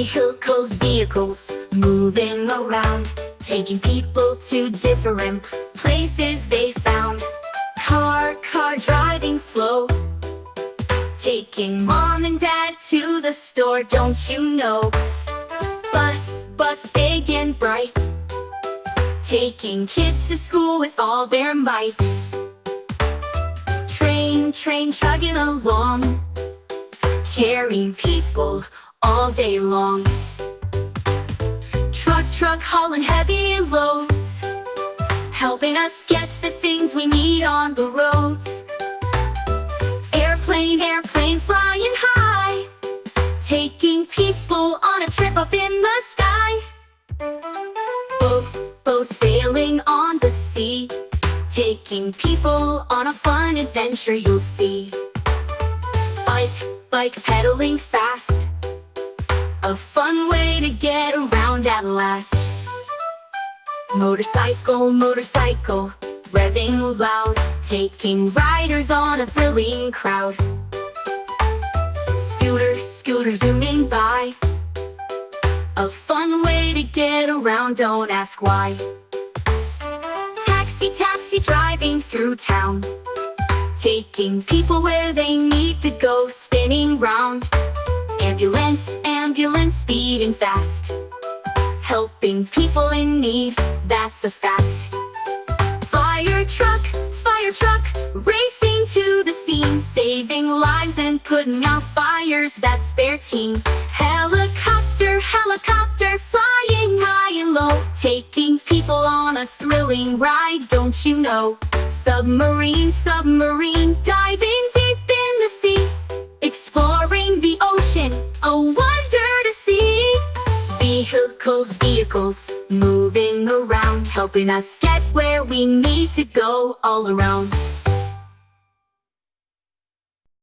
Vehicles, moving around, taking people to different places they found. Car driving slow, taking mom and dad to the store, don't you know? Bus big and bright, taking kids to school with all their might. Train chugging along, carrying people all day long. Truck hauling heavy loads, helping us get the things we need on the roads. Airplane flying high, taking people on a trip up in the sky. Boat sailing on the sea, taking people on a fun adventure you'll see. Bike pedaling fast, a fun way to get around at last. Motorcycle, revving loud, taking riders on a thrilling crowd. Scooter zooming by, a fun way to get around, don't ask why. Taxi driving through town, taking people where they need to go, spinning round. Ambulance speeding fast, helping people in need, that's a fact. Fire truck, racing to the scene, saving lives and putting out fires, that's their team. Helicopter, flying high and low, taking people on a thrilling ride, don't you know? Submarine, diving deep in the sea, exploring the ocean, a wonder to see. Vehicles, moving around, helping us get where we need to go all around.